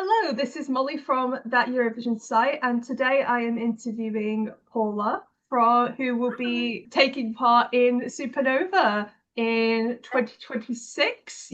Hello, this is Molly from that Eurovision site, and today I am interviewing Paula, who will be taking part in Supernova in 2026.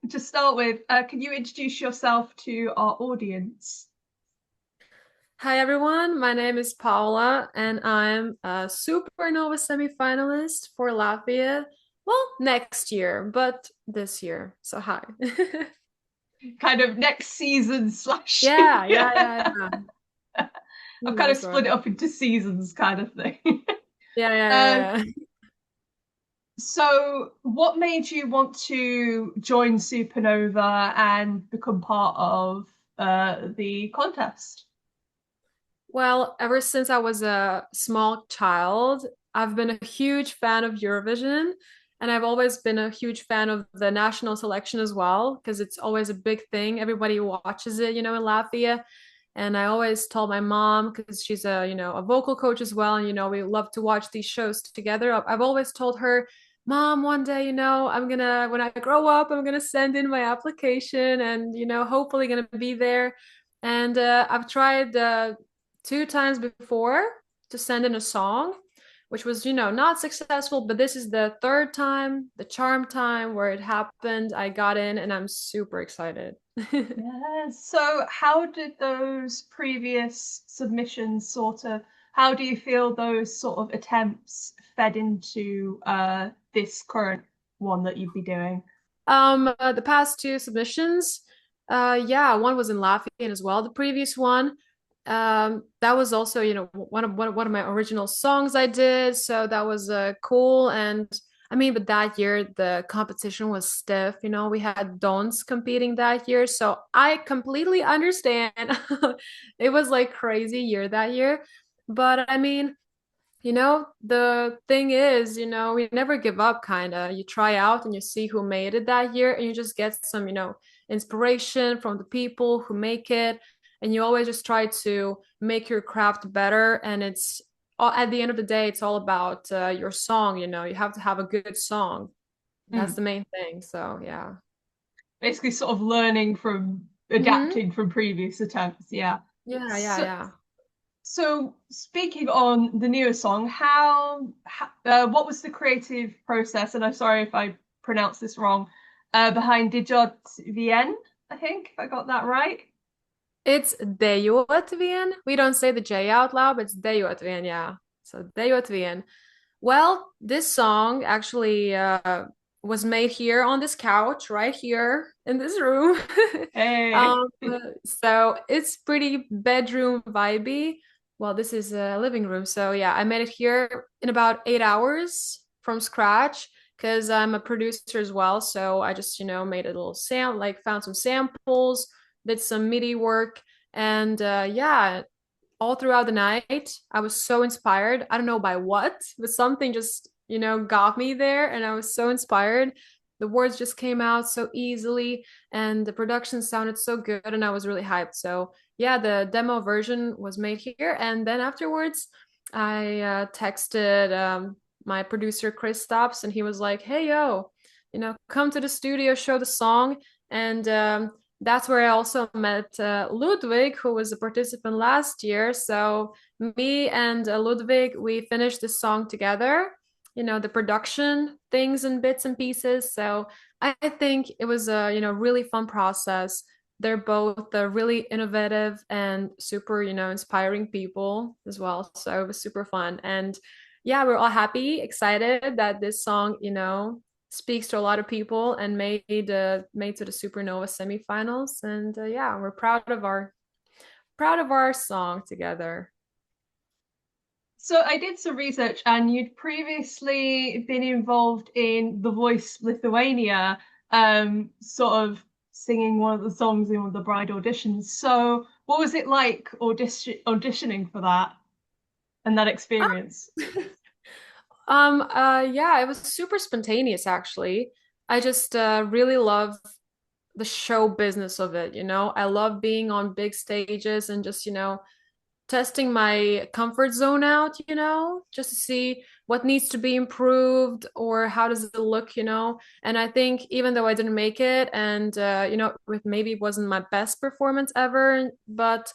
To start with, can you introduce yourself to our audience? Hi everyone, my name is Paula and I'm a Supernova semifinalist for Latvia. Well, next year, but this year. So hi. Kind of next season slash. Yeah, yeah, yeah, Yeah. yeah. I've kind of Nice split it one. up into seasons, kind of thing. Yeah, Um, yeah, yeah, yeah. So, what made you want to join Supernova and become part of the contest? Well, ever since I was a small child, I've been a huge fan of Eurovision, and I've always been a huge fan of the national selection as well, because it's always a big thing. Everybody watches it, in Latvia. And I always told my mom, because she's a vocal coach as well, and we love to watch these shows together. I've always told her, Mom, one day, I'm gonna when I grow up, I'm gonna send in my application and hopefully gonna be there. And I've tried two times before to send in a song, which was, not successful, but this is the third time, the charm time where it happened. I got in and I'm super excited. Yeah. So, how did those previous submissions how do you feel those sort of attempts fed into this current one that you'd be doing? The past two submissions, yeah, one was in Latvian as well. The previous one, that was also, one of my original songs I did, so that was cool. And I mean, but that year the competition was stiff. We had Dons competing that year, so I completely understand. It was like crazy year that year, but I mean. The thing is, we never give up, kind of. You try out and you see who made it that year, and you just get some, inspiration from the people who make it. And you always just try to make your craft better. And at the end of the day, it's all about your song. You have to have a good song. That's Mm. the main thing. So, yeah. Basically, sort of learning from Hmm. adapting from previous attempts. Yeah. Yeah, yeah, So, yeah. So, speaking on the newer song, what was the creative process? And I'm sorry if I pronounced this wrong, behind Dejot vien, I think, if I got that right. It's Dejot vien. We don't say the J out loud, but it's Dejot vien, yeah. So Dejot vien. Well, this song actually was made here on this couch right here in this room. Hey. um, so it's pretty bedroom vibey. Well, this is a living room. So yeah, I made it here in about 8 hours from scratch because I'm a producer as well. So I just, made a little like found some samples, did some MIDI work, and yeah, all throughout the night. I was so inspired. I don't know by what, but something just, got me there. And I was so inspired. The words just came out so easily, and the production sounded so good. And I was really hyped. So, yeah, the demo version was made here. And then afterwards, I texted my producer, Chris Stops, and he was like, hey, yo, come to the studio, show the song. And that's where I also met Ludwig, who was a participant last year. So me and Ludwig, we finished this song together. The production things and bits and pieces. So I think it was a really fun process. They're both really innovative and super inspiring people as well. So it was super fun. And yeah, we're all happy, excited that this song speaks to a lot of people and made to the Supernova semifinals. And yeah, we're proud of our song together. So I did some research, and you'd previously been involved in The Voice Lithuania, sort of singing one of the songs in one of the bride auditions. So, what was it like auditioning for that and that experience? Yeah, it was super spontaneous actually. I just really love the show business of it. I love being on big stages and just, testing my comfort zone out, just to see what needs to be improved or how does it look. And I think even though I didn't make it and, it maybe wasn't my best performance ever, but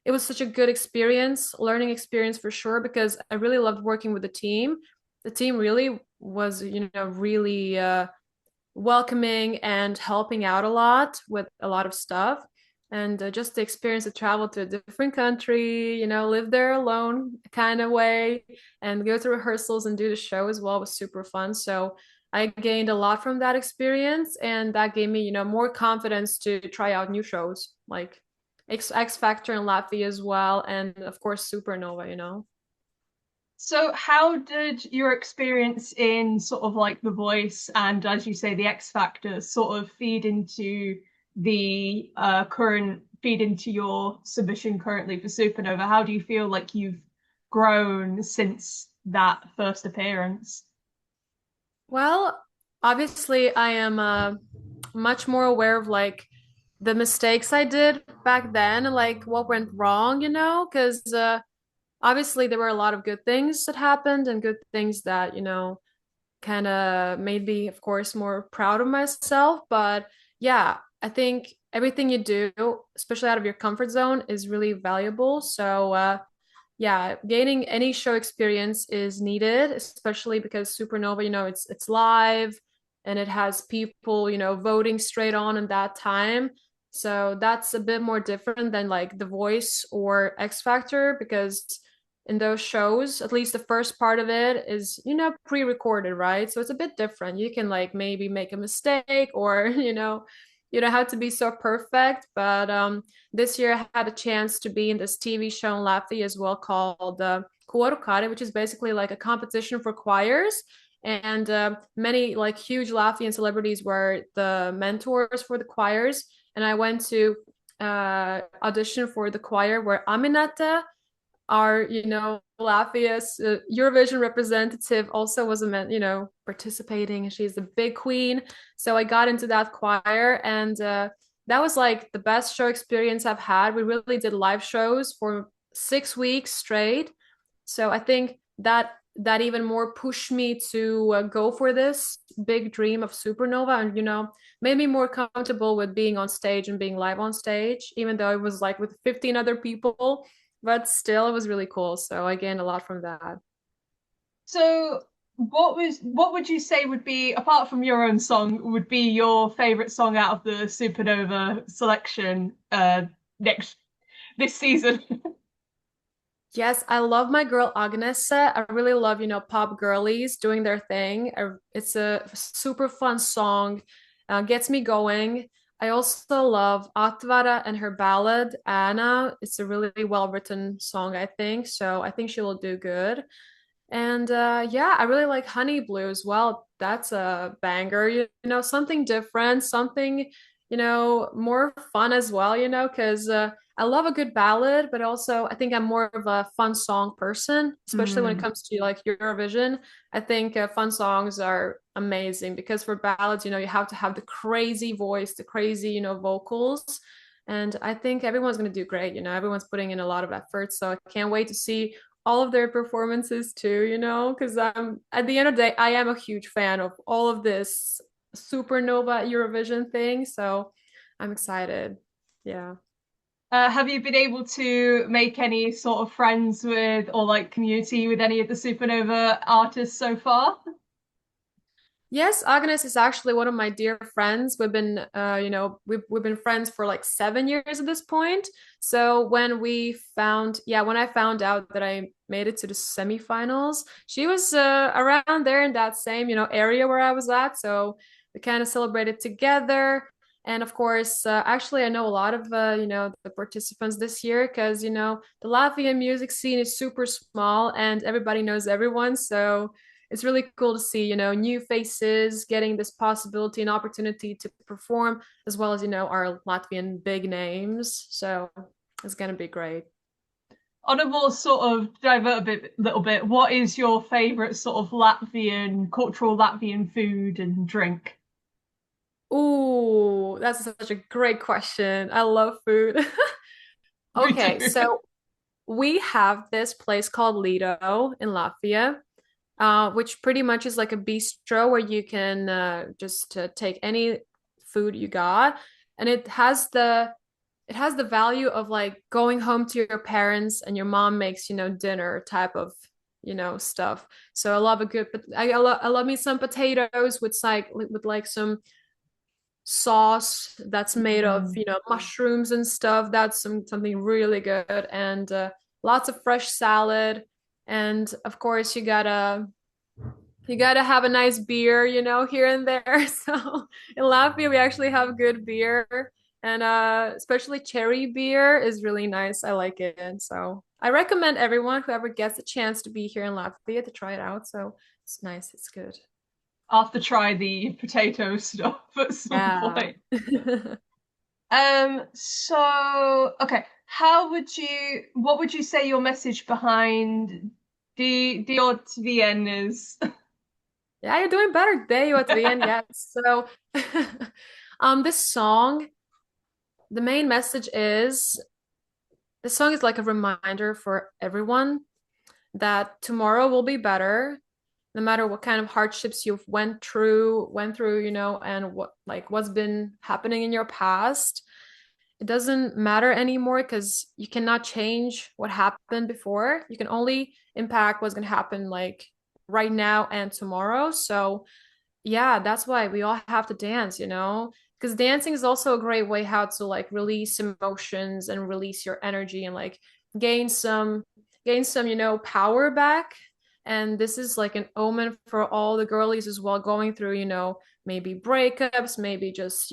it was such a good experience, learning experience for sure, because I really loved working with the team. The team really was, really welcoming and helping out a lot with a lot of stuff. And just the experience to travel to a different country, live there alone kind of way, and go to rehearsals and do the show as well was super fun. So I gained a lot from that experience, and that gave me, more confidence to try out new shows like X Factor in Latvia as well, and of course Supernova. So, how did your experience in sort of like The Voice and, as you say, the X Factor sort of feed into your submission currently for Supernova? How do you feel like you've grown since that first appearance? Well, obviously, I am much more aware of like the mistakes I did back then, like what went wrong, because obviously there were a lot of good things that happened and good things that, kind of made me, of course, more proud of myself. But yeah, I think everything you do, especially out of your comfort zone, is really valuable. So, yeah, gaining any show experience is needed, especially because Supernova, it's live and it has people, voting straight on in that time. So that's a bit more different than like The Voice or X Factor, because in those shows, at least the first part of it is, pre-recorded, right? So it's a bit different. You can like maybe make a mistake or, you don't have to be so perfect. But this year I had a chance to be in this TV show in Latvia as well called Kuorukare, which is basically like a competition for choirs. And many like huge Latvian celebrities were the mentors for the choirs. And I went to audition for the choir where Aminata, our, Latvia's Eurovision representative, also was participating, and she's the big queen. So I got into that choir, and that was like the best show experience I've had. We really did live shows for 6 weeks straight. So I think that even more pushed me to go for this big dream of Supernova, and made me more comfortable with being on stage and being live on stage, even though it was like with 15 other people, but still it was really cool. So I gained a lot from that. So, what would you say would be, apart from your own song, would be your favorite song out of the Supernova selection next this season? Yes, I love my girl Agnese. I really love, pop girlies doing their thing. It's a super fun song, gets me going. I also love Atvara and her ballad Anna. It's a really well written song, I think. So I think she will do good. And yeah, I really like Honey Blue as well. That's a banger, something different, something, more fun as well, because I love a good ballad, but also I think I'm more of a fun song person, especially when it Mm. comes to like Eurovision. I think fun songs are amazing because for ballads, you have to have the crazy voice, the crazy, vocals. And I think everyone's going to do great. Everyone's putting in a lot of effort. So I can't wait to see all of their performances too, because at the end of the day, I am a huge fan of all of this Supernova Eurovision thing. So I'm excited. Yeah. Have you been able to make any sort of friends with or like community with any of the Supernova artists so far? Yes, Agnes is actually one of my dear friends. We've been, we've been friends for like 7 years at this point. So when I found out that I made it to the semifinals, she was around there in that same, area where I was at. So we kind of celebrated together. And of course, actually, I know a lot of, the participants this year because, the Latvian music scene is super small and everybody knows everyone. So it's really cool to see, new faces getting this possibility and opportunity to perform, as well as, our Latvian big names. So it's going to be great. On a more sort of divert little bit, what is your favorite sort of cultural Latvian food and drink? Ooh, that's such a great question. I love food. Me Okay, too. so we have this place called Lido in Latvia, which pretty much is like a bistro where you can just take any food you got, and it has the value of like going home to your parents and your mom makes, dinner type of, stuff. So I love a good, I love me some potatoes with like some sauce that's made of, Mm. mushrooms and stuff. That's something really good, and lots of fresh salad. And of course, you gotta have a nice beer, here and there. So in Latvia, we actually have good beer, and especially cherry beer is really nice. I like it. So I recommend everyone whoever gets a chance to be here in Latvia to try it out. So it's nice. It's good. I'll have to try the potato stuff at some Yeah. point. So okay, what would you say your message behind Dejot vien is? Yeah, you're doing better. Dejot vien, yes. So, this song, the main message is this song is like a reminder for everyone that tomorrow will be better, no matter what kind of hardships you've went through, and what's been happening in your past. It doesn't matter anymore because you cannot change what happened before. You can only impact what's gonna happen like right now and tomorrow. So yeah, that's why we all have to dance, because dancing is also a great way how to like release emotions and release your energy and like gain some gain some, power back. And this is like an omen for all the girlies as well going through, maybe breakups, maybe just,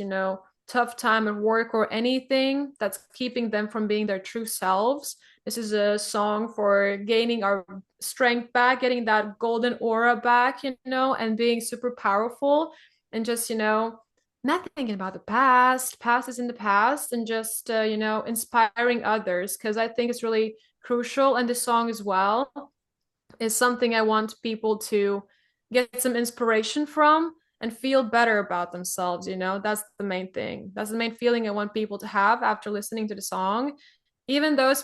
tough time at work or anything that's keeping them from being their true selves. This is a song for gaining our strength back, getting that golden aura back, and being super powerful and just, not thinking about the past. Past is in the past, and just, inspiring others because I think it's really crucial. And this song as well is something I want people to get some inspiration from and feel better about themselves. That's the main thing. That's the main feeling I want people to have after listening to the song. Even those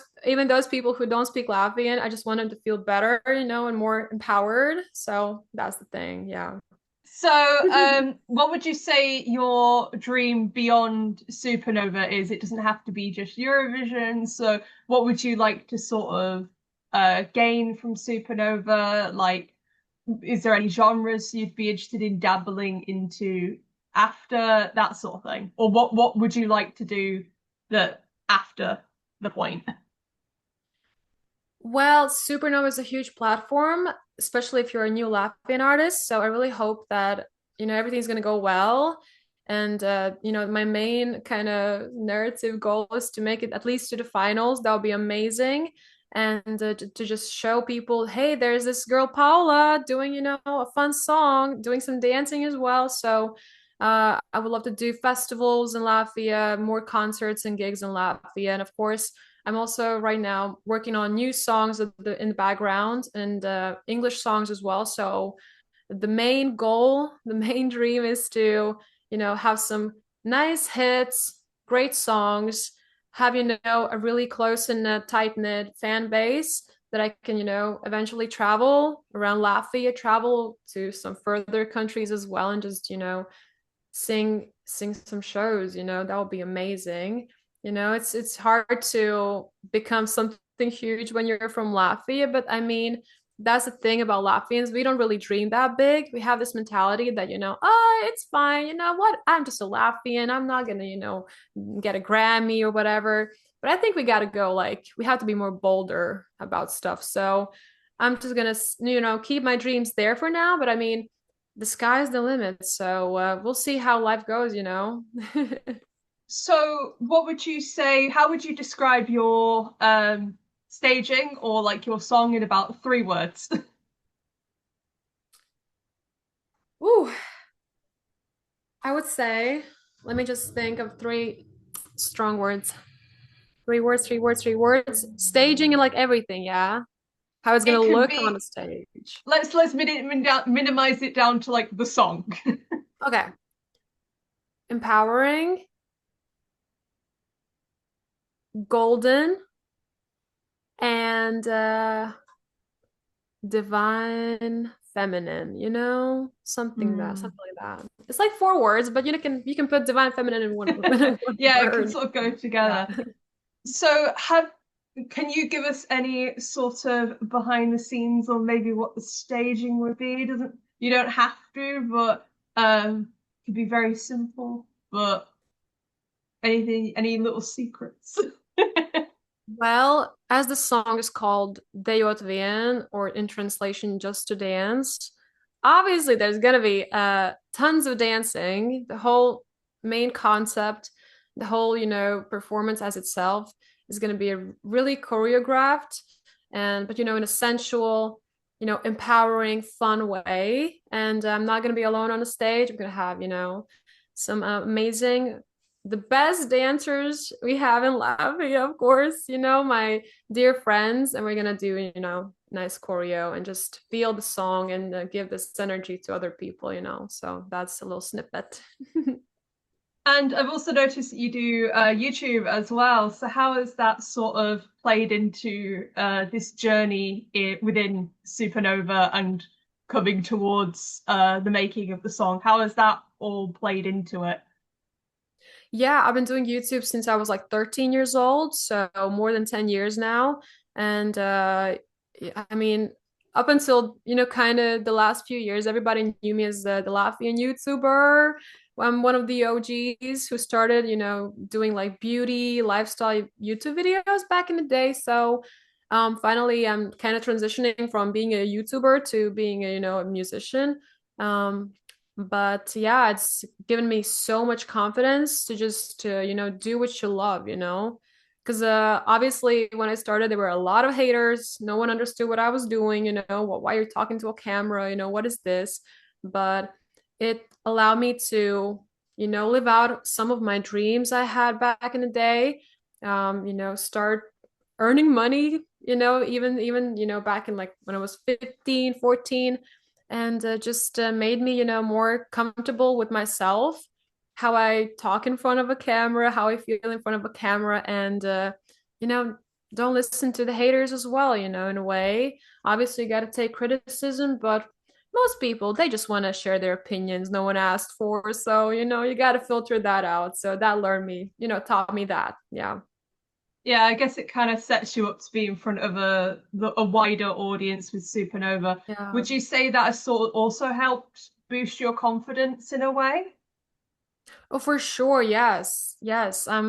people who don't speak Latvian, I just want them to feel better, and more empowered. So that's the thing. Yeah. So, what would you say your dream beyond Supernova is? It doesn't have to be just Eurovision. So, what would you like to sort of gain from Supernova? Like, is there any genres you'd be interested in dabbling into after that sort of thing? Or what would you like to do that after the point? Well, Supernova is a huge platform, especially if you're a new Latvian artist. So I really hope that, everything's going to go well. And, my main kind of narrative goal is to make it at least to the finals. That would be amazing. And to just show people, hey, there's this girl, Paula, doing, a fun song, doing some dancing as well. So I would love to do festivals in Latvia, more concerts and gigs in Latvia. And of course, I'm also right now working on new songs in the background and English songs as well. So the main goal, the main dream is to, have some nice hits, great songs, have, a really close and tight knit fan base that I can, eventually travel around Latvia, travel to some further countries as well, and just, sing some shows. That would be amazing. It's hard to become something huge when you're from Latvia, but I mean, that's the thing about Latvians. We don't really dream that big. We have this mentality that, oh, it's fine. You know what? I'm just a Latvian. I'm not gonna, get a Grammy or whatever. But I think we gotta go, like, we have to be more bolder about stuff. So I'm just gonna, keep my dreams there for now. But I mean, the sky's the limit. So we'll see how life goes. So, what would you say? How would you describe your staging or like your song in about 3 words? Ooh, I would say, let me just think of three strong words. 3 words, 3 words, 3 words. Staging and like everything, yeah. How it's gonna It could look on be. the stage. Minimize it down to like the song. Okay. Empowering, golden, and divine feminine, Hmm. something like that. It's like 4 words, but you can put divine feminine in one, one Yeah, it can word. sort of go Yeah. together. So have can you give us any sort of behind the scenes or maybe what the staging would be? Doesn't you don't have to, but it could be very simple. But anything, any little secrets? Well, as the song is called Dejot, vien, or in translation, just to dance, obviously there's gonna be tons of dancing. The whole main concept, the whole, performance as itself is gonna be a really choreographed and but in a sensual, empowering, fun way. And I'm not gonna be alone on the stage. I'm gonna have, some amazing the best dancers we have in Latvia, of course, my dear friends, and we're gonna do, nice choreo and just feel the song and give this energy to other people, So that's a little snippet. And I've also noticed that you do YouTube as well. So how has that sort of played into this journey within Supernova and coming towards the making of the song? How has that all played into it? Yeah, I've been doing YouTube since I was like 13 years old, so more than 10 years now. And yeah, I mean, up until, kind of the last few years, everybody knew me as the Latvian YouTuber. I'm one of the OGs who started, doing like beauty, lifestyle YouTube videos back in the day. So finally, I'm kind of transitioning from being a YouTuber to being a musician. Um, but yeah, it's given me so much confidence to just do what you love, because obviously when I started there were a lot of haters. No one understood what I was doing, why you're talking to a camera, what is this? But it allowed me to live out some of my dreams I had back in the day. Start earning money, even back in like when I was 15, 14, and just made me more comfortable with myself, how I talk in front of a camera, how I feel in front of a camera, and you know don't listen to the haters as well, in a way. Obviously you got to take criticism, but most people, they just want to share their opinions no one asked for, so you got to filter that out. So that learned me, taught me that. Yeah. Yeah, I guess it kind of sets you up to be in front of a wider audience with Supernova. Yeah. Would you say that has sort of also helped boost your confidence in a way? Oh, for sure. Yes. Yes. I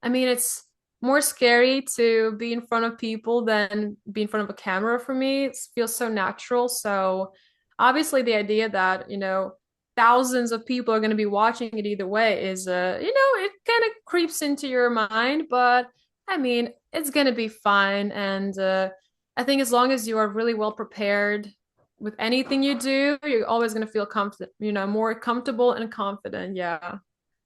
mean, it's more scary to be in front of people than be in front of a camera for me. It feels so natural. So, obviously, the idea that, thousands of people are going to be watching it either way is, it kind of creeps into your mind. But I mean, it's going to be fine. And I think as long as you are really well prepared with anything you do, you're always going to feel comfortable, more comfortable and confident. Yeah.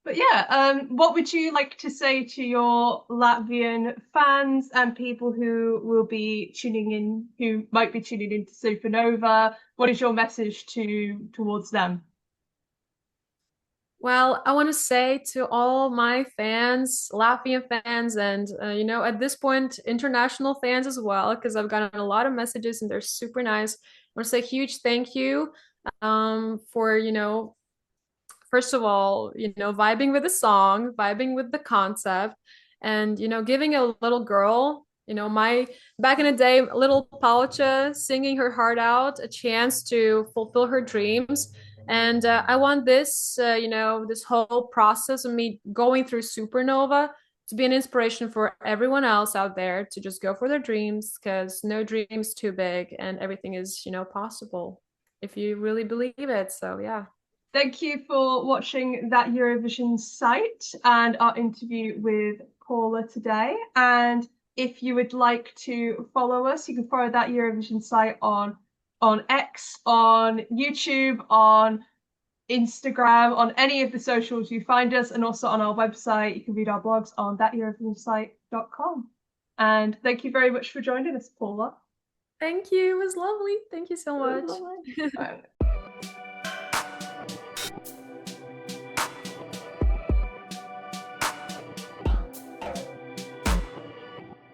But yeah, what would you like to say to your Latvian fans and people who will be tuning in, who might be tuning into Supernova? What is your message towards them? Well, I want to say to all my fans, Latvian fans, and at this point, international fans as well, because I've gotten a lot of messages and they're super nice. I want to say a huge thank you for first of all, vibing with the song, vibing with the concept, and giving a little girl, my back in the day, little Paula singing her heart out, a chance to fulfill her dreams. And I want this, this whole process of me going through Supernova to be an inspiration for everyone else out there to just go for their dreams, because no dream's too big and everything is, possible if you really believe it. So, yeah. Thank you for watching that Eurovision site and our interview with Paula today. And if you would like to follow us, you can follow that Eurovision site on X, on YouTube, on Instagram, on any of the socials you find us, and also on our website. You can read our blogs on thateurovisionsite.com. And thank you very much for joining us, Paula. Thank you. It was lovely. Thank you so much. Right.